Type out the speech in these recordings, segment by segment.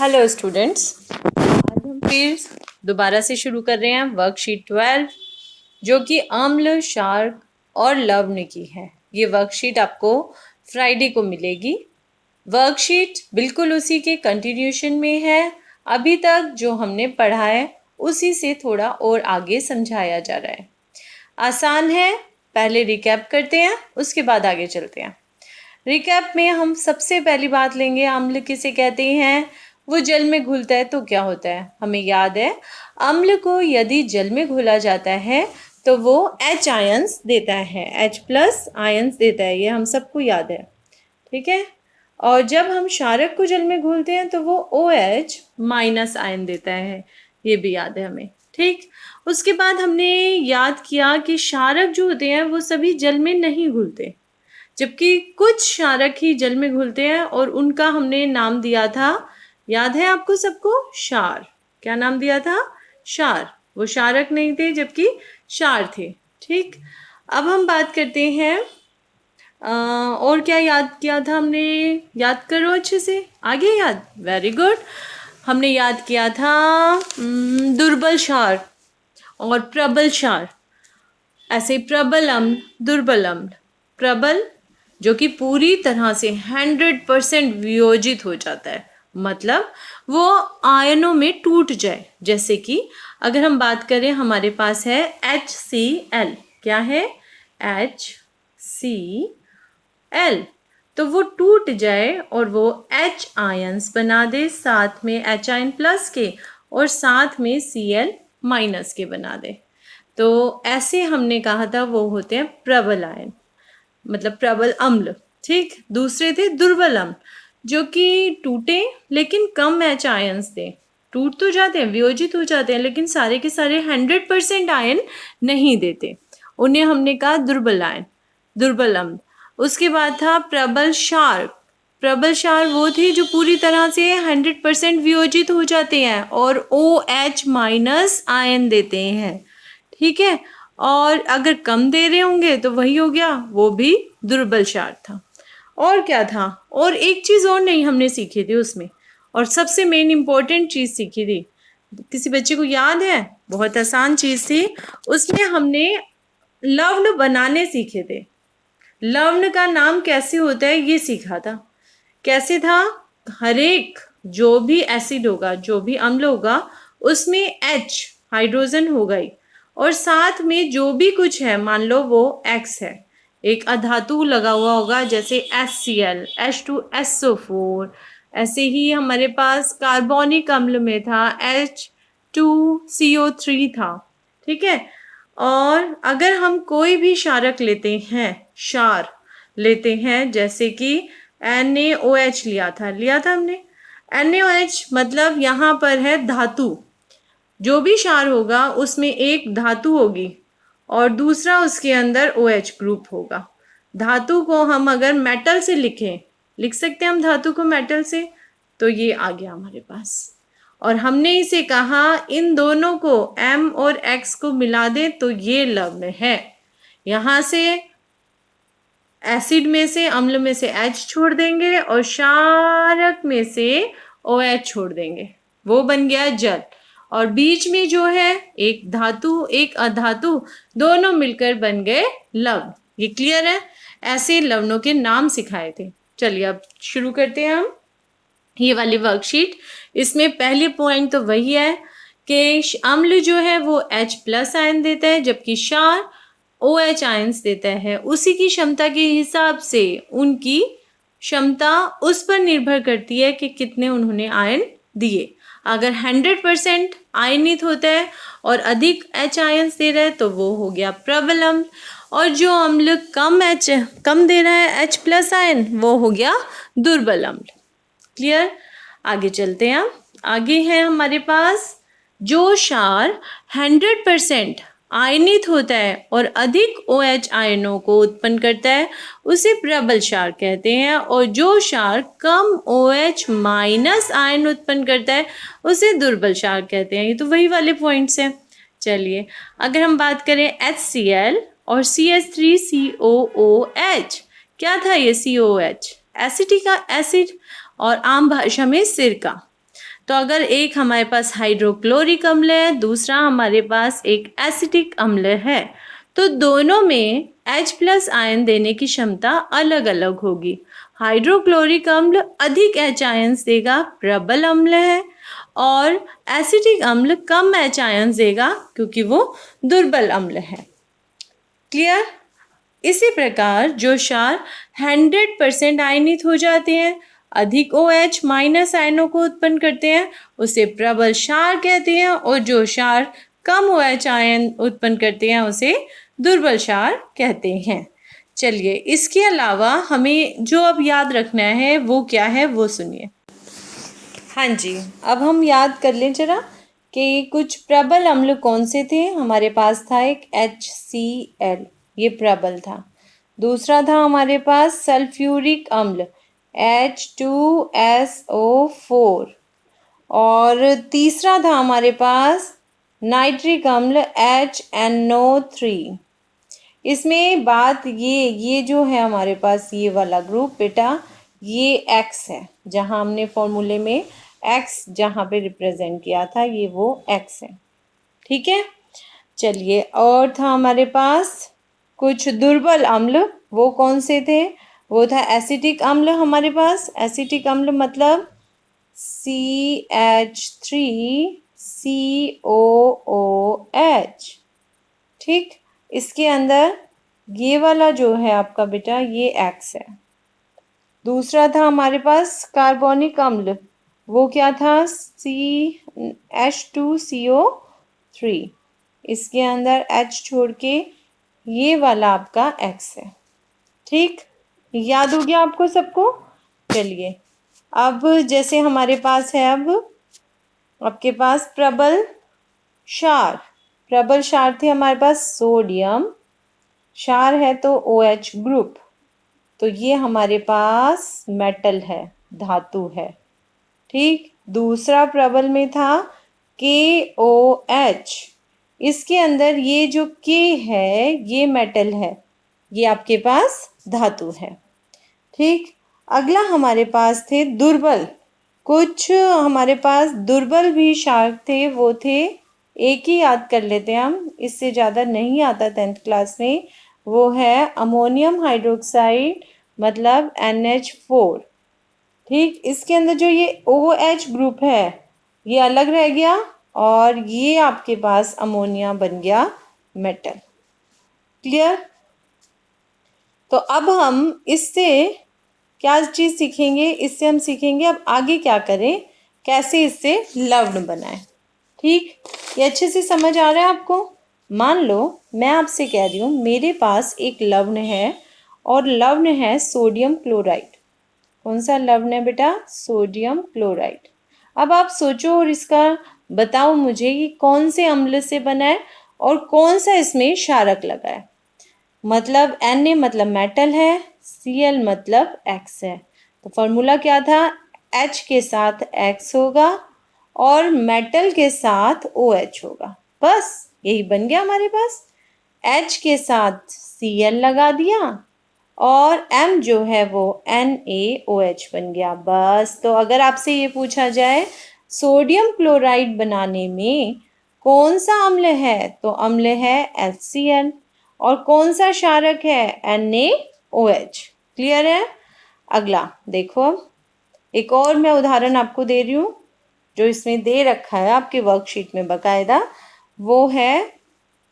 Hello students, आज हम फिर दोबारा से शुरू कर रहे हैं वर्कशीट 12 जो कि अम्ल, क्षार और लवण की है। ये वर्कशीट आपको फ्राइडे को मिलेगी। वर्कशीट बिल्कुल उसी के कंटिन्यूशन में है। अभी तक जो हमने पढ़ा है उसी से थोड़ा और आगे समझाया जा रहा है। आसान है, पहले रिकैप करते हैं, उसके बाद आगे चलते हैं। रिकैप में हम सबसे पहली बात लेंगे, अम्ल किसे कहते हैं। वो जल में घुलता है तो क्या होता है, हमें याद है अम्ल को यदि जल में घुला जाता है तो वो H आयंस देता है, H+ आयंस देता है, ये हम सबको याद है, ठीक है। और जब हम क्षारक को जल में घोलते हैं तो वो OH- आयन देता है, ये भी याद है हमें, ठीक। उसके बाद हमने याद किया कि क्षारक जो होते हैं वो सभी जल में नहीं घुलते, जबकि कुछ क्षारक ही जल में घुलते हैं और उनका हमने नाम दिया था, याद है आपको सबको, क्षार। क्या नाम दिया था? क्षार। वो क्षारक नहीं थे जबकि क्षार थे, ठीक। अब हम बात करते हैं और क्या याद किया था हमने, याद करो अच्छे से, आगे याद, वेरी गुड। हमने याद किया था दुर्बल क्षार और प्रबल क्षार। ऐसे प्रबल अम्ल, दुर्बल अम्ल। प्रबल जो कि पूरी तरह से 100% वियोजित हो जाता है, मतलब वो आयनों में टूट जाए। जैसे कि अगर हम बात करें, हमारे पास है HCl, क्या है? HCl, तो वो टूट जाए और वो H आयंस बना दे, साथ में H आयन प्लस के और साथ में Cl- के बना दे। तो ऐसे हमने कहा था वो होते हैं प्रबल आयन, मतलब प्रबल अम्ल, ठीक। दूसरे थे दुर्बल अम्ल, जो कि टूटे लेकिन कम H आयंस दें। टूट तो जाते हैं, वियोजित हो जाते हैं, लेकिन सारे के सारे 100% आयन नहीं देते, उन्हें हमने कहा दुर्बल आयन, दुर्बल अम्ल। उसके बाद था प्रबल क्षार। प्रबल क्षार वो थे जो पूरी तरह से 100% वियोजित हो जाते हैं और OH- आयन देते हैं, ठीक है। और अगर कम दे रहे होंगे तो वही हो गया, वो भी दुर्बल क्षार था। और क्या था? और एक चीज़ और नहीं हमने सीखी थी उसमें, और सबसे मेन इम्पोर्टेंट चीज़ सीखी थी, किसी बच्चे को याद है? बहुत आसान चीज़ थी, उसमें हमने लवण बनाने सीखे थे। लवण का नाम कैसे होता है ये सीखा था। कैसे था? हर एक जो भी एसिड होगा, जो भी अम्ल होगा, उसमें H हाइड्रोजन होगा ही, और साथ में जो भी कुछ है, मान लो वो X है, एक अधातु लगा हुआ होगा, जैसे HCl, H2SO4। ऐसे ही हमारे पास कार्बोनिक अम्ल में था H2CO3 था, ठीक है। और अगर हम कोई भी क्षारक लेते हैं, क्षार लेते हैं, जैसे कि NaOH लिया था हमने। NaOH मतलब यहाँ पर है धातु, जो भी क्षार होगा उसमें एक धातु होगी और दूसरा उसके अंदर OH ग्रुप होगा। धातु को हम अगर मेटल से लिख सकते हैं हम धातु को मेटल से, तो ये आ गया हमारे पास। और हमने इसे कहा इन दोनों को, M और X को मिला दे तो ये लवण है। यहाँ से एसिड में से, अम्ल में से H छोड़ देंगे और क्षारक में से OH छोड़ देंगे, वो बन गया जल। और बीच में जो है एक धातु एक अधातु, दोनों मिलकर बन गए लवण। ये क्लियर है? ऐसे लवणों के नाम सिखाए थे। चलिए अब शुरू करते हैं हम ये वाली वर्कशीट। इसमें पहले पॉइंट तो वही है कि अम्ल जो है वो H+ आयन देता है, जबकि क्षार OH आयंस देता है। उसी की क्षमता के हिसाब से उनकी क्षमता उस पर निर्भर करती है कि कितने उन्होंने आयन दिए। अगर 100% आयनित होता है और अधिक H आयंस दे रहा है तो वो हो गया प्रबल अम्ल, और जो अम्ल कम दे रहा है H+ आयन, वो हो गया दुर्बल अम्ल। क्लियर? आगे चलते हैं। आगे है हमारे पास जो क्षार 100% आयनित होता है और अधिक OH आयनों को उत्पन्न करता है, उसे प्रबल क्षार कहते हैं। और जो क्षार कम OH- आयन उत्पन्न करता है, उसे दुर्बल क्षार कहते हैं। ये तो वही वाले पॉइंट्स हैं। चलिए, अगर हम बात करें HCl और CH3COOH, क्या था ये COH? एसिटिक एसिड और आम भाषा में सिरका। तो अगर एक हमारे पास हाइड्रोक्लोरिक अम्ल है, दूसरा हमारे पास एक एसिटिक अम्ल है, तो दोनों में H+ आयन देने की क्षमता अलग अलग होगी। हाइड्रोक्लोरिक अम्ल अधिक H आयन्स देगा, प्रबल अम्ल है, और एसिटिक अम्ल कम H आयन्स देगा क्योंकि वो दुर्बल अम्ल है। क्लियर? इसी प्रकार जो क्षार 100% आयनित हो जाते हैं, अधिक OH- आयनों को उत्पन्न करते हैं, उसे प्रबल क्षार कहते हैं, और जो क्षार कम OH आयन उत्पन्न करते हैं उसे दुर्बल क्षार कहते हैं। चलिए, इसके अलावा हमें जो अब याद रखना है वो क्या है वो सुनिए। हाँ जी, अब हम याद कर लें जरा कि कुछ प्रबल अम्ल कौन से थे। हमारे पास था एक HCl, ये प्रबल था। दूसरा था हमारे पास सल्फ्यूरिक अम्ल H2SO4, और तीसरा था हमारे पास नाइट्रिक अम्ल HNO3। इसमें बात ये जो है हमारे पास ये वाला ग्रुप बेटा, ये X है, जहाँ हमने फॉर्मूले में X जहाँ पे रिप्रेजेंट किया था ये वो X है। ठीक है, चलिए, और था हमारे पास कुछ दुर्बल अम्ल, वो कौन से थे? वो था एसिटिक अम्ल। हमारे पास एसिटिक अम्ल मतलब CH3COOH। ठीक, इसके अंदर ये वाला जो है आपका बेटा ये X है। दूसरा था हमारे पास कार्बोनिक अम्ल, वो क्या था? H2CO3। इसके अंदर H छोड़ के ये वाला आपका X है। ठीक, याद हो गया आपको सबको? चलिए, अब जैसे हमारे पास है, अब आपके पास प्रबल क्षार थे हमारे पास सोडियम, क्षार है तो OH ग्रुप, तो ये हमारे पास मेटल है, धातु है। ठीक, दूसरा प्रबल में था KOH, इसके अंदर ये जो K है ये मेटल है, ये आपके पास धातु है। ठीक, अगला हमारे पास थे दुर्बल। कुछ हमारे पास दुर्बल भी क्षार थे, वो थे, एक ही याद कर लेते हैं हम, इससे ज़्यादा नहीं आता 10th क्लास में। वो है अमोनियम हाइड्रोक्साइड मतलब NH4। ठीक, इसके अंदर जो ये OH ग्रुप है ये अलग रह गया, और ये आपके पास अमोनिया बन गया मेटल। क्लियर? तो अब हम इससे क्या चीज़ सीखेंगे? इससे हम सीखेंगे अब आगे क्या करें, कैसे इससे लवण बनाएं। ठीक, ये अच्छे से समझ आ रहा है आपको? मान लो मैं आपसे कह रही हूँ मेरे पास एक लवण है, और लवण है सोडियम क्लोराइड। कौन सा लवण है बेटा? Sodium chloride. अब आप सोचो और इसका बताओ मुझे कि कौन से अम्ल से बना है और कौन सा इसमें क्षारक लगा है। मतलब Na मतलब मेटल है, Cl मतलब X है, तो फॉर्मूला क्या था? H के साथ X होगा और मेटल के साथ OH होगा। बस यही बन गया हमारे पास। H के साथ Cl लगा दिया और M जो है वो NaOH बन गया। बस, तो अगर आपसे ये पूछा जाए सोडियम क्लोराइड बनाने में कौन सा अम्ल है, तो अम्ल है HCl, और कौन सा क्षारक है? NaOH। क्लियर है? अगला देखो, अब एक और मैं उदाहरण आपको दे रही हूँ जो इसमें दे रखा है आपके वर्कशीट में बकायदा। वो है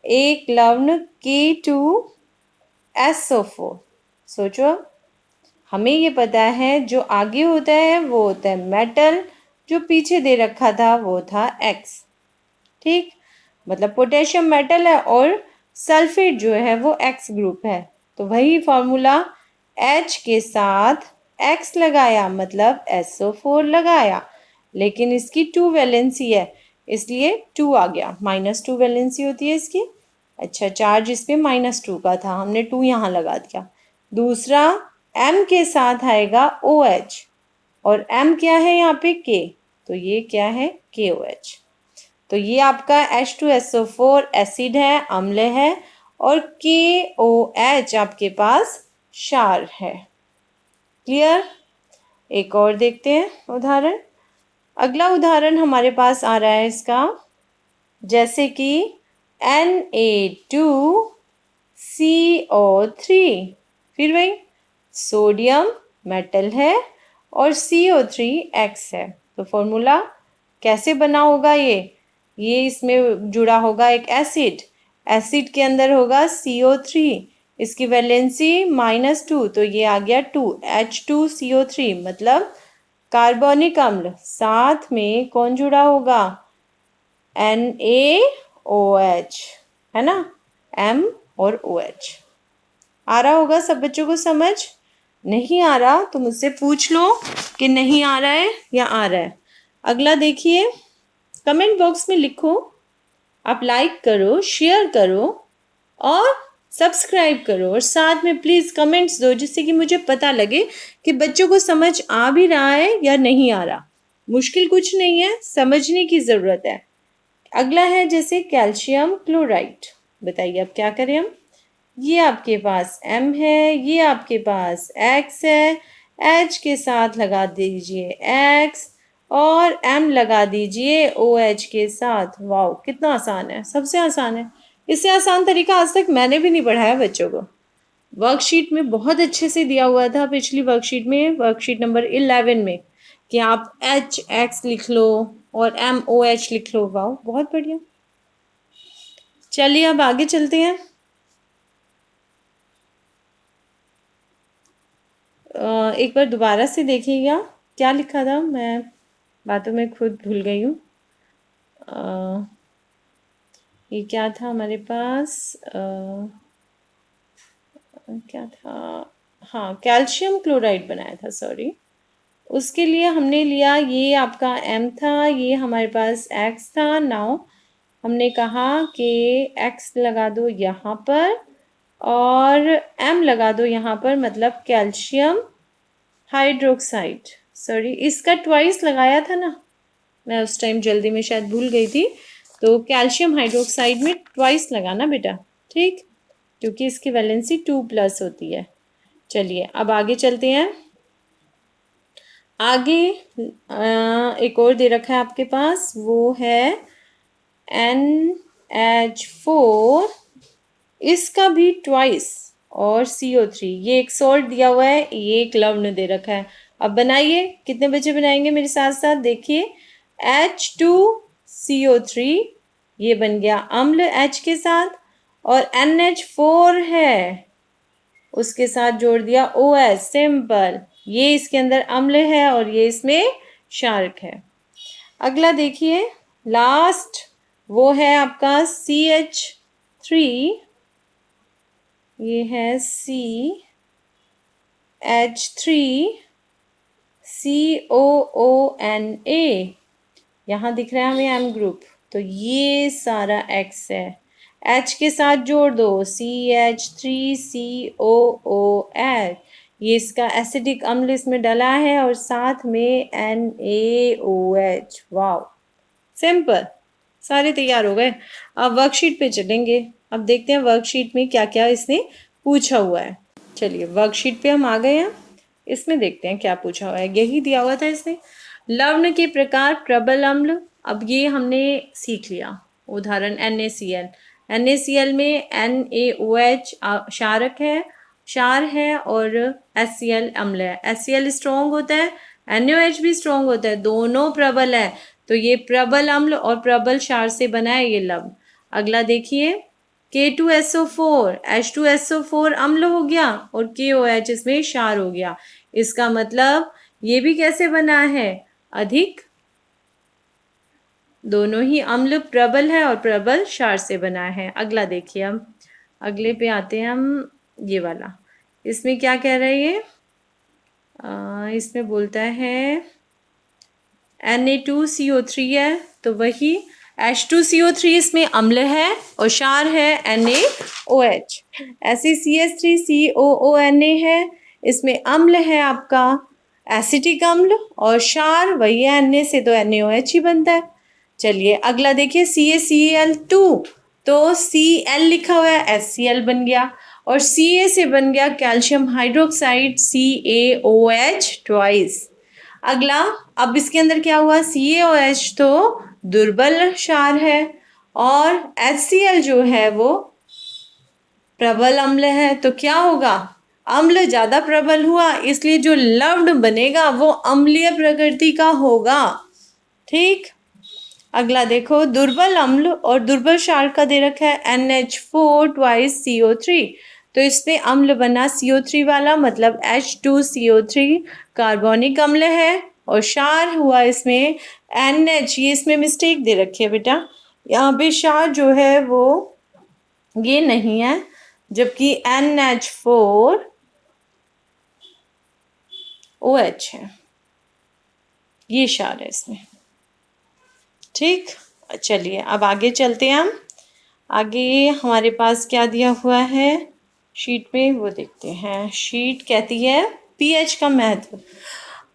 एक लवण K2SO4। सोचो, हमें ये पता है जो आगे होता है वो होता है मेटल, जो पीछे दे रखा था वो था X। ठीक, मतलब पोटेशियम मेटल है और सल्फेट जो है वो X ग्रुप है, तो वही फॉर्मूला H के साथ X लगाया मतलब SO4 लगाया, लेकिन इसकी 2 वैलेंसी है इसलिए 2 आ गया, -2 वैलेंसी होती है इसकी। अच्छा, चार्ज इस पे -2 का था, हमने 2 यहाँ लगा दिया। दूसरा M के साथ आएगा OH, और M क्या है यहाँ पे? K, तो ये क्या है? KOH। तो ये आपका H2SO4 एसिड है, अम्ल है, और KOH आपके पास क्षार है। क्लियर? एक और देखते हैं उदाहरण। अगला उदाहरण हमारे पास आ रहा है इसका, जैसे कि Na2CO3। फिर वही सोडियम मेटल है और CO3 X है। तो फॉर्मूला कैसे बना होगा ये इसमें जुड़ा होगा एक एसिड, एसिड के अंदर होगा CO3, इसकी वैलेंसी -2, तो ये आ गया 2 H2CO3, मतलब कार्बनिक अम्ल। साथ में कौन जुड़ा होगा, NaOH, है ना, M और OH। आ रहा होगा सब बच्चों को समझ? नहीं आ रहा तो मुझसे पूछ लो कि नहीं आ रहा है या आ रहा है। अगला देखिए, कमेंट बॉक्स में लिखो, आप लाइक करो, शेयर करो और सब्सक्राइब करो, और साथ में प्लीज़ कमेंट्स दो, जिससे कि मुझे पता लगे कि बच्चों को समझ आ भी रहा है या नहीं आ रहा। मुश्किल कुछ नहीं है, समझने की ज़रूरत है। अगला है जैसे कैल्शियम क्लोराइड। बताइए अब क्या करें हम। ये आपके पास M है, ये आपके पास X है, H के साथ लगा दीजिए X और M लगा दीजिए OH के साथ। वाओ, कितना आसान है, सबसे आसान है। इससे आसान तरीका आज तक मैंने भी नहीं पढ़ाया बच्चों को। वर्कशीट में बहुत अच्छे से दिया हुआ था, पिछली वर्कशीट में, वर्कशीट नंबर 11 में, कि आप HX लिख लो और MOH लिख लो। वाओ, बहुत बढ़िया। चलिए अब आगे चलते हैं। एक बार दोबारा से देखिएगा क्या लिखा था, मैं बातों में खुद भूल गई हूँ। ये क्या था हमारे पास, क्या था, हाँ कैल्शियम क्लोराइड बनाया था, सॉरी। उसके लिए हमने लिया, ये आपका M था, ये हमारे पास X था। नाउ हमने कहा कि X लगा दो यहाँ पर और M लगा दो यहाँ पर, मतलब कैल्शियम हाइड्रोक्साइड। सॉरी, इसका ट्वाइस लगाया था ना, मैं उस टाइम जल्दी में शायद भूल गई थी। तो कैल्शियम हाइड्रोक्साइड में ट्वाइस लगाना बेटा, ठीक, क्योंकि इसकी वैलेंसी 2+ होती है। चलिए अब आगे चलते हैं। आगे एक और दे रखा है आपके पास, वो है NH4, इसका भी ट्वाइस, और CO3। ये एक सॉल्ट दिया हुआ है, ये एक लवण दे रखा है। अब बनाइए, कितने बच्चे बनाएंगे मेरे साथ साथ, देखिए H2CO3, ये बन गया अम्ल H के साथ, और NH4 है, उसके साथ जोड़ दिया OH, सिंपल। ये इसके अंदर अम्ल है और ये इसमें क्षारक है। अगला देखिए, लास्ट वो है आपका CH3, ये है CH3COONA, यहाँ दिख रहा है हमें M ग्रुप, तो ये सारा X है। H के साथ जोड़ दो CH3COOH, ये इसका एसिडिक अम्ल इसमें डला है, और साथ में NaOH। वाओ, सिंपल, सारे तैयार हो गए। अब वर्कशीट पे चलेंगे। अब देखते हैं वर्कशीट में क्या क्या इसने पूछा हुआ है। चलिए वर्कशीट पे हम आ गए हैं, इसमें देखते हैं क्या पूछा हुआ है। यही दिया हुआ था इसने, लवण के प्रकार, प्रबल अम्ल। अब ये हमने सीख लिया, उदाहरण NaCl। NaCl में NaOH क्षारक है, क्षार है, और HCl अम्ल है। HCl स्ट्रॉन्ग होता है, NaOH भी स्ट्रॉन्ग होता है, दोनों प्रबल है। तो ये प्रबल अम्ल और प्रबल क्षार से बना है ये लवण। अगला देखिए, K2SO4, H2SO4 अम्ल हो गया और KOH इसमें क्षार हो गया। इसका मतलब ये भी कैसे बना है, अधिक, दोनों ही अम्ल प्रबल है और प्रबल क्षार से बना है। अगला देखिए, हम अगले पे आते हैं हम, ये वाला, इसमें क्या कह रहा है ये, इसमें बोलता है Na2CO3 है, तो वही H2CO3 इसमें अम्ल है और क्षार है NaOH। ऐसे CH3COONA है, इसमें अम्ल है आपका एसिटिक अम्ल और क्षार वही है Na से, तो NaOH ही बनता है। चलिए अगला देखिए, CaCl2, तो Cl लिखा हुआ है, HCl बन गया, और Ca से बन गया कैल्शियम हाइड्रोक्साइड CaOH ट्वाइस। अगला, अब इसके अंदर क्या हुआ, CaOH तो दुर्बल क्षार है और HCl जो है वो प्रबल अम्ल है। तो क्या होगा, अम्ल ज्यादा प्रबल हुआ, इसलिए जो लवण बनेगा वो अम्लीय प्रकृति का होगा। ठीक, अगला देखो, दुर्बल अम्ल और दुर्बल क्षार का दे रखा है NH4 2 CO3। तो इसमें अम्ल बना CO3 वाला, मतलब H2CO3 कार्बोनिक अम्ल है, और क्षार हुआ इसमें NH, ये इसमें मिस्टेक दे रखी है बेटा, यहाँ पे क्षार जो है वो ये नहीं है, जबकि NH4OH है, ये क्षार है इसमें। ठीक, चलिए अब आगे चलते हैं हम। आगे हमारे पास क्या दिया हुआ है शीट में, वो देखते हैं। शीट कहती है पीएच का महत्व।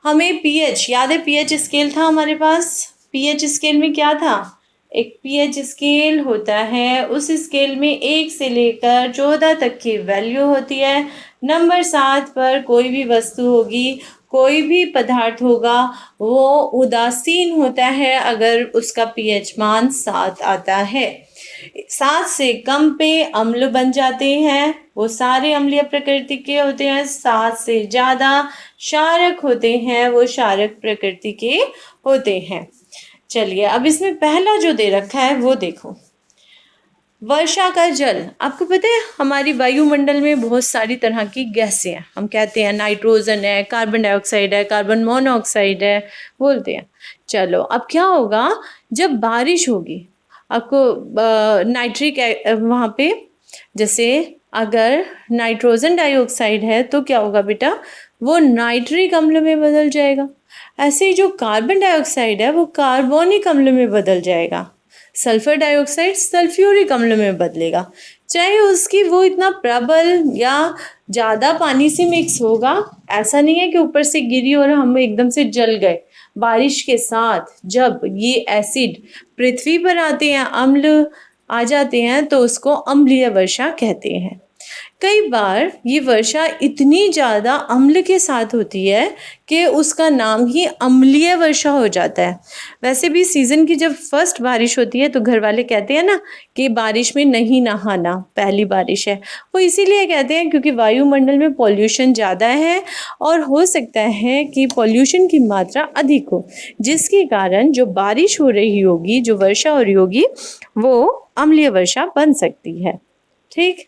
हमें पीएच याद है, पीएच स्केल था हमारे पास। पीएच स्केल में क्या था, एक पीएच स्केल होता है, उस स्केल में 1 से लेकर 14 तक की वैल्यू होती है। नंबर 7 पर कोई भी वस्तु होगी, कोई भी पदार्थ होगा, वो उदासीन होता है अगर उसका पीएच मान 7 आता है। 7 से कम पे अम्ल बन जाते हैं, वो सारे अम्लीय प्रकृति के होते हैं। 7 से ज़्यादा क्षारक होते हैं, वो क्षारक प्रकृति के होते हैं। चलिए अब इसमें पहला जो दे रखा है वो देखो, वर्षा का जल। आपको पता है हमारी वायुमंडल में बहुत सारी तरह की गैसें हैं, हम कहते हैं नाइट्रोजन है, कार्बन डाइऑक्साइड है, कार्बन मोनोऑक्साइड है, बोलते हैं। चलो अब क्या होगा, जब बारिश होगी, आपको नाइट्रिक वहाँ पे, जैसे अगर नाइट्रोजन डाइऑक्साइड है तो क्या होगा बेटा, वो नाइट्रिक अम्ल में बदल जाएगा। ऐसे ही जो कार्बन डाइऑक्साइड है वो कार्बोनिक अम्ल में बदल जाएगा। सल्फर डाइऑक्साइड सल्फ्यूरिक अम्ल में बदलेगा, चाहे उसकी वो इतना प्रबल या ज़्यादा पानी से मिक्स होगा। ऐसा नहीं है कि ऊपर से गिरी और हम एकदम से जल गए। बारिश के साथ जब ये एसिड पृथ्वी पर आते हैं, अम्ल आ जाते हैं, तो उसको अम्लीय वर्षा कहते हैं। कई बार ये वर्षा इतनी ज़्यादा अम्ल के साथ होती है कि उसका नाम ही अम्लीय वर्षा हो जाता है। वैसे भी सीज़न की जब फर्स्ट बारिश होती है तो घर वाले कहते हैं ना कि बारिश में नहीं नहाना, पहली बारिश है। वो इसीलिए कहते हैं क्योंकि वायुमंडल में पॉल्यूशन ज़्यादा है और हो सकता है कि पॉल्यूशन की मात्रा अधिक हो, जिसके कारण जो बारिश हो रही होगी, जो वर्षा हो रही होगी, वो अम्लीय वर्षा बन सकती है। ठीक,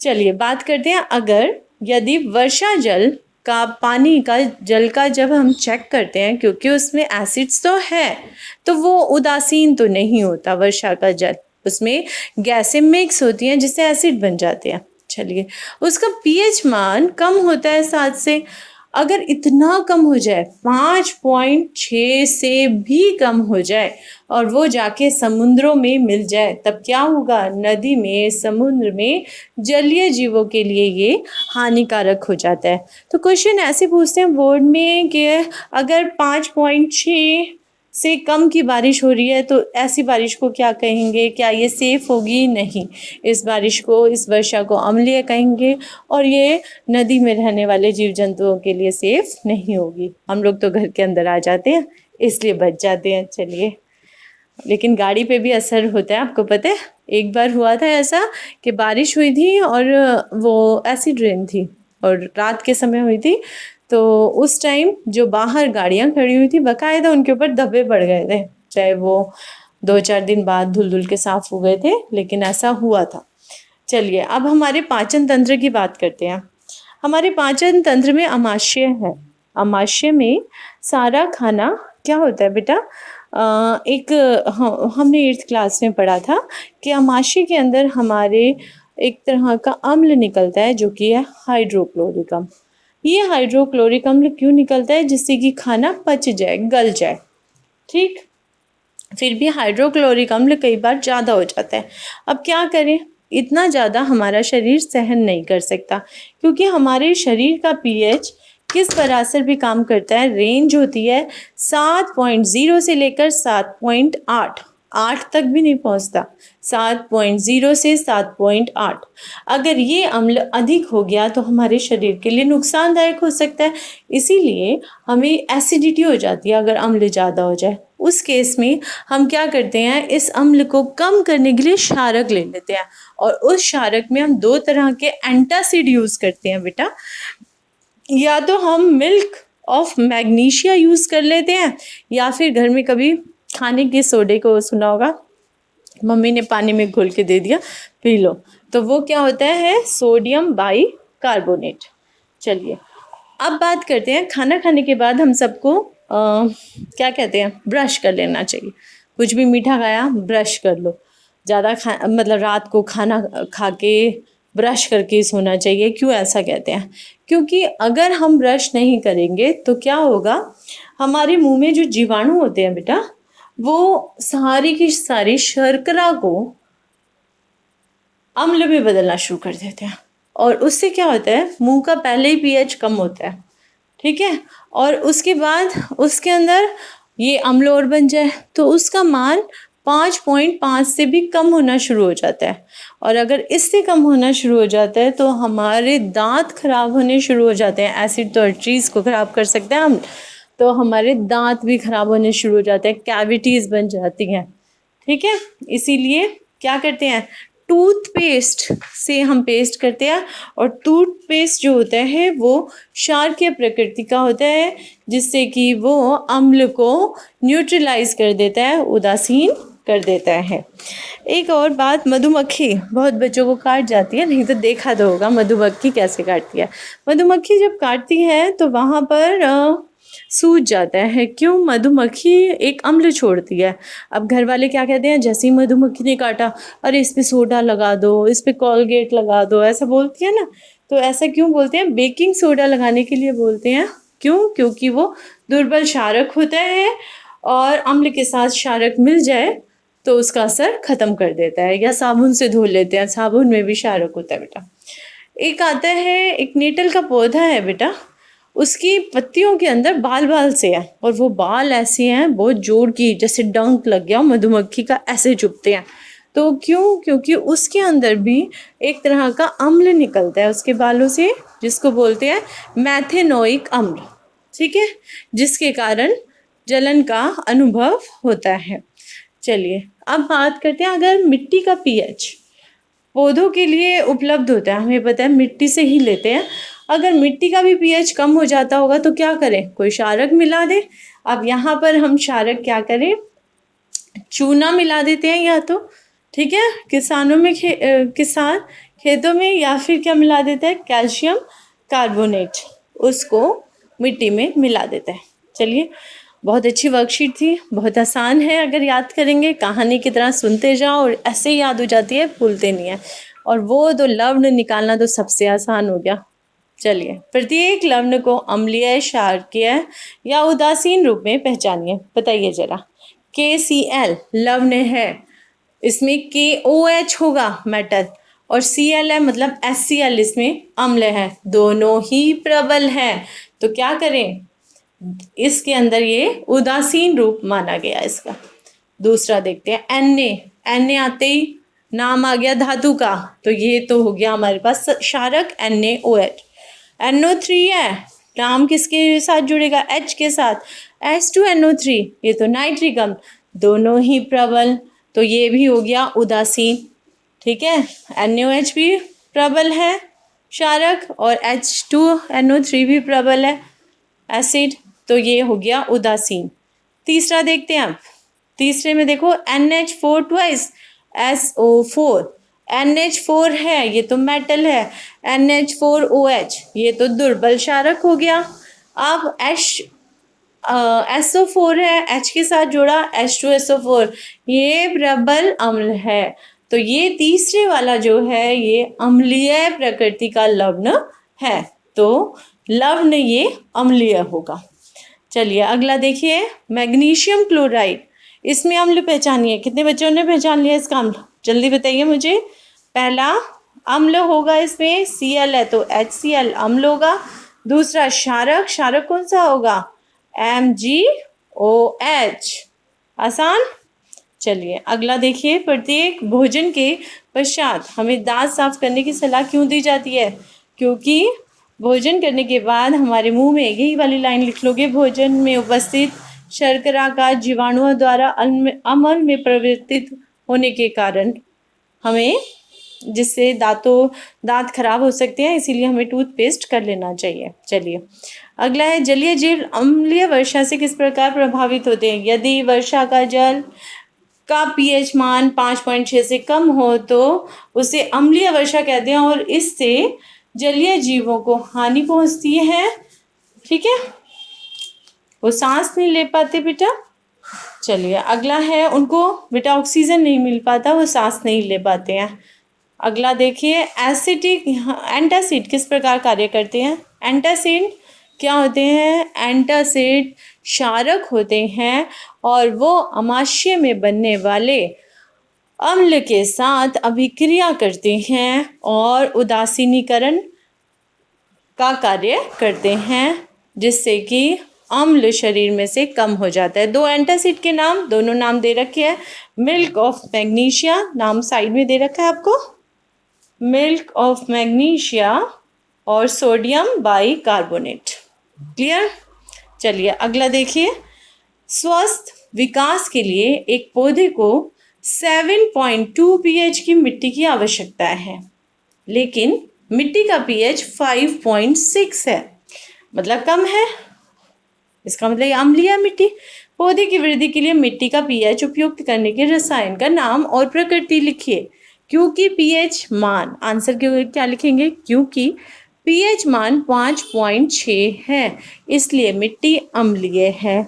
चलिए बात करते हैं, अगर यदि वर्षा जल का, पानी का, जल का जब हम चेक करते हैं, क्योंकि उसमें एसिड्स तो है, तो वो उदासीन तो नहीं होता। वर्षा का जल, उसमें गैसें मिक्स होती हैं जिससे एसिड बन जाते हैं। चलिए, उसका पीएच मान कम होता है 7 से। अगर इतना कम हो जाए, 5.6 से भी कम हो जाए और वो जाके समुद्रों में मिल जाए, तब क्या होगा, नदी में, समुद्र में जलीय जीवों के लिए ये हानिकारक हो जाता है। तो क्वेश्चन ऐसे पूछते हैं बोर्ड में कि अगर 5.6 से कम की बारिश हो रही है तो ऐसी बारिश को क्या कहेंगे, क्या ये सेफ होगी? नहीं, इस बारिश को, इस वर्षा को अम्लीय कहेंगे और ये नदी में रहने वाले जीव जंतुओं के लिए सेफ नहीं होगी। हम लोग तो घर के अंदर आ जाते हैं इसलिए बच जाते हैं। चलिए, लेकिन गाड़ी पे भी असर होता है, आपको पता है। एक बार हुआ था ऐसा कि बारिश हुई थी और वो एसिड रेन थी और रात के समय हुई थी, तो उस टाइम जो बाहर गाड़ियां खड़ी हुई थी, बकायदा उनके ऊपर धब्बे पड़ गए थे, चाहे वो 2-4 दिन बाद धुल धुल के साफ हो गए थे, लेकिन ऐसा हुआ था। चलिए अब हमारे पाचन तंत्र की बात करते हैं। हमारे पाचन तंत्र में अमाशय है। अमाशय में सारा खाना क्या होता है बेटा, हमने 8th क्लास में पढ़ा था कि अमाशय के अंदर हमारे एक तरह का अम्ल निकलता है जो कि है हाइड्रोक्लोरिक अम्ल। ये हाइड्रोक्लोरिक अम्ल क्यों निकलता है? जिससे कि खाना पच जाए, गल जाए। ठीक, फिर भी हाइड्रोक्लोरिक अम्ल कई बार ज़्यादा हो जाता है। अब क्या करें, इतना ज़्यादा हमारा शरीर सहन नहीं कर सकता, क्योंकि हमारे शरीर का पीएच किस बराबर भी काम करता है। रेंज होती है 7.0 से लेकर 7.8। 8 तक भी नहीं पहुंचता, 7.0 से 7.8। अगर ये अम्ल अधिक हो गया तो हमारे शरीर के लिए नुकसानदायक हो सकता है, इसीलिए हमें एसिडिटी हो जाती है अगर अम्ल ज़्यादा हो जाए। उस केस में हम क्या करते हैं, इस अम्ल को कम करने के लिए क्षारक ले लेते हैं, और उस क्षारक में हम 2 तरह के एंटासिड यूज़ करते हैं बेटा। या तो हम मिल्क ऑफ मैग्नीशिया यूज़ कर लेते हैं, या फिर घर में कभी खाने के सोडे को सुना होगा, मम्मी ने पानी में घोल के दे दिया पी लो, तो वो क्या होता है, सोडियम बाई कार्बोनेट। चलिए अब बात करते हैं, खाना खाने के बाद हम सबको क्या कहते हैं, ब्रश कर लेना चाहिए। कुछ भी मीठा खाया ब्रश कर लो, ज़्यादा मतलब रात को खाना खा के ब्रश करके सोना चाहिए। क्यों ऐसा कहते हैं, क्योंकि अगर हम ब्रश नहीं करेंगे तो क्या होगा, हमारे मुंह में जो जीवाणु होते हैं बेटा, वो सारी की सारी शर्करा को अम्ल में बदलना शुरू कर देते हैं, और उससे क्या होता है, मुंह का पहले ही पीएच कम होता है, ठीक है, और उसके बाद उसके अंदर ये अम्ल और बन जाए तो उसका मान 5.5 से भी कम होना शुरू हो जाता है। और अगर इससे कम होना शुरू हो जाता है तो हमारे दांत खराब होने शुरू हो जाते हैं। एसिड तो हर चीज़ को खराब कर सकते हैं हम, तो हमारे दांत भी खराब होने शुरू हो जाते हैं, कैविटीज़ बन जाती हैं, ठीक है। इसीलिए क्या करते हैं, टूथपेस्ट से हम पेस्ट करते हैं, और टूथपेस्ट जो होता है वो क्षारकीय प्रकृति का होता है, जिससे कि वो अम्ल को न्यूट्रलाइज कर देता है, उदासीन कर देता है। एक और बात, मधुमक्खी बहुत बच्चों को काट जाती है, नहीं तो देखा तो होगा मधुमक्खी कैसे काटती है। मधुमक्खी जब काटती है तो वहाँ पर सूज जाता है। क्यों, मधुमक्खी एक अम्ल छोड़ती है। अब घर वाले क्या कहते हैं, जैसे ही मधुमक्खी ने काटा, अरे इस पे सोडा लगा दो, इस पे कोलगेट लगा दो, ऐसा बोलती है ना। तो ऐसा क्यों बोलते हैं, बेकिंग सोडा लगाने के लिए बोलते हैं। क्यों, क्योंकि वो दुर्बल क्षारक होता है, और अम्ल के साथ क्षारक मिल जाए तो उसका असर खत्म कर देता है। या साबुन से धो लेते हैं, साबुन में भी क्षारक होता है बेटा। एक आता है, एक नेटल का पौधा है बेटा, उसकी पत्तियों के अंदर बाल बाल से है, और वो बाल ऐसे हैं बहुत जोर की, जैसे डंक लग गया मधुमक्खी का, ऐसे चुभते हैं। तो क्यों, क्योंकि उसके अंदर भी एक तरह का अम्ल निकलता है उसके बालों से, जिसको बोलते हैं मैथेनोइक अम्ल, ठीक है, जिसके कारण जलन का अनुभव होता है। चलिए अब बात करते हैं, अगर मिट्टी का पीएच पौधों के लिए उपलब्ध होता है, हमें पता है मिट्टी से ही लेते हैं, अगर मिट्टी का भी पीएच कम हो जाता होगा तो क्या करें, कोई क्षारक मिला दे। अब यहाँ पर हम क्षारक क्या करें, चूना मिला देते हैं या तो, ठीक है, किसानों में किसान खेतों में, या फिर क्या मिला देता है, कैल्शियम कार्बोनेट, उसको मिट्टी में मिला देता है। चलिए बहुत अच्छी वर्कशीट थी, बहुत आसान है, अगर याद करेंगे कहानी की तरह सुनते जाओ और ऐसे ही याद हो जाती है, भूलते नहीं है। और वो तो लवण निकालना तो सबसे आसान हो गया। चलिए प्रत्येक लवण को अम्लीय, क्षारकीय या उदासीन रूप में पहचानिए। बताइए जरा, KCl लवण है, इसमें KOH होगा मेटल, और Cl है मतलब HCl इसमें अम्ल है, दोनों ही प्रबल है। तो क्या करें, इसके अंदर ये उदासीन रूप माना गया इसका। दूसरा देखते हैं, Na आते ही नाम आ गया धातु का, तो ये तो हो गया हमारे पास क्षारक NaOH। NO3 है, नाम किसके साथ जुड़ेगा, H के साथ, H2NO3, ये तो नाइट्रिक अम्ल, दोनों ही प्रबल, तो ये भी हो गया उदासीन, ठीक है। NaOH भी प्रबल है क्षारक, और H2NO3 भी प्रबल है एसिड, तो ये हो गया उदासीन। तीसरा देखते हैं, अब तीसरे में देखो NH4 ट्वाइस SO4, NH4 है, ये तो मेटल है, NH4OH, ये तो दुर्बल क्षारक हो गया। अब SO4 है, H के साथ जोड़ा, H2SO4, ये प्रबल अम्ल है। तो ये तीसरे वाला जो है ये अम्लीय प्रकृति का लवण है, तो लवण ये अम्लीय होगा। चलिए अगला देखिए, मैग्नीशियम क्लोराइड, इसमें अम्ल पहचानिए। कितने बच्चों ने पहचान लिया इसका अम्ल, जल्दी बताइए मुझे। पहला अम्ल होगा इसमें Cl है तो HCl अम्ल होगा। दूसरा क्षारक, क्षारक कौन सा होगा, MgOH। आसान। चलिए अगला देखिए, प्रत्येक भोजन के पश्चात हमें दांत साफ करने की सलाह क्यों दी जाती है? क्योंकि भोजन करने के बाद हमारे मुंह में, यही वाली लाइन लिख लोगे, भोजन में उपस्थित शर्करा का जीवाणुओं द्वारा अमल में परिवर्तित होने के कारण हमें, जिससे दांत खराब हो सकते हैं, इसीलिए हमें टूथपेस्ट कर लेना चाहिए। चलिए अगला है, जलीय जीव अम्लीय वर्षा से किस प्रकार प्रभावित होते हैं? यदि वर्षा का जल का पीएच मान 5.6 से कम हो तो उसे अम्लीय वर्षा कहते हैं और इससे जलीय जीवों को हानि पहुंचती है। ठीक है, वो सांस नहीं ले पाते बेटा। चलिए अगला है, उनको बेटा ऑक्सीजन नहीं मिल पाता, वो सांस नहीं ले पाते हैं। अगला देखिए, एंटासिड किस प्रकार कार्य करते हैं? एंटासिड क्या होते हैं? एंटासिड क्षारक होते हैं और वो अमाशय में बनने वाले अम्ल के साथ अभिक्रिया करते हैं और उदासीनीकरण का कार्य करते हैं, जिससे कि अम्ल शरीर में से कम हो जाता है। 2 एंटासिड के नाम, दोनों नाम दे रखे हैं। मिल्क ऑफ मैग्नीशिया, नाम साइड में दे रखा है आपको, मिल्क ऑफ मैग्नीशिया, और सोडियम बाइकार्बोनेट। क्लियर? चलिए अगला देखिए, स्वस्थ विकास के लिए एक पौधे को 7.2 pH की मिट्टी की आवश्यकता है, लेकिन मिट्टी का pH 5.6 है, मतलब कम है। इसका मतलब अम्लीय मिट्टी। पौधे की वृद्धि के लिए मिट्टी का pH उपयुक्त करने के रसायन का नाम और प्रकृति लिखिए। क्योंकि pH मान, आंसर क्या लिखेंगे? क्योंकि pH मान 5.6 है, इसलिए मिट्टी अम्लीय है।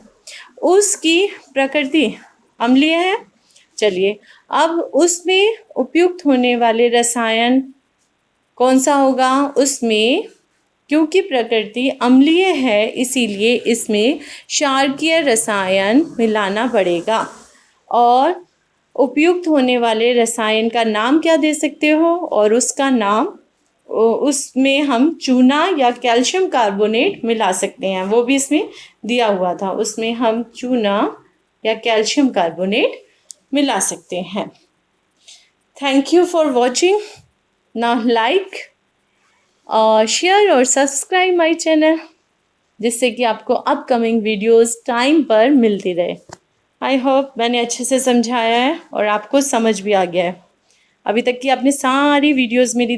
उसकी प्रकृति अम्लीय है। चलिए अब उसमें उपयुक्त होने वाले रसायन कौन सा होगा? उसमें, क्योंकि प्रकृति अम्लीय है, इसीलिए इसमें क्षारकीय रसायन मिलाना पड़ेगा। और उपयुक्त होने वाले रसायन का नाम क्या दे सकते हो? और उसका नाम, उसमें हम चूना या कैल्शियम कार्बोनेट मिला सकते हैं, वो भी इसमें दिया हुआ था। उसमें हम चूना या कैल्शियम कार्बोनेट मिला सकते हैं। Thank you for watching. Now like, share और सब्सक्राइब माय चैनल, जिससे कि आपको अपकमिंग वीडियोस टाइम पर मिलती रहे। आई होप मैंने अच्छे से समझाया है और आपको समझ भी आ गया है। अभी तक की आपने सारी वीडियोस मेरी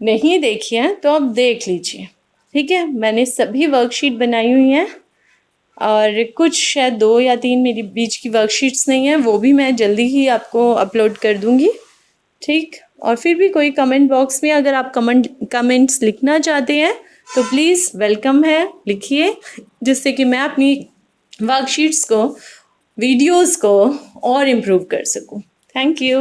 नहीं देखी है तो अब देख लीजिए। ठीक है, मैंने सभी वर्कशीट बनाई हुई हैं और कुछ शायद 2 या 3 मेरी बीच की वर्कशीट्स नहीं है, वो भी मैं जल्दी ही आपको अपलोड कर दूँगी। ठीक, और फिर भी कोई कमेंट बॉक्स में अगर आप कमेंट्स लिखना चाहते हैं तो प्लीज़ वेलकम है, लिखिए, जिससे कि मैं अपनी वर्कशीट्स को, वीडियोस को और इम्प्रूव कर सकूं। Thank you.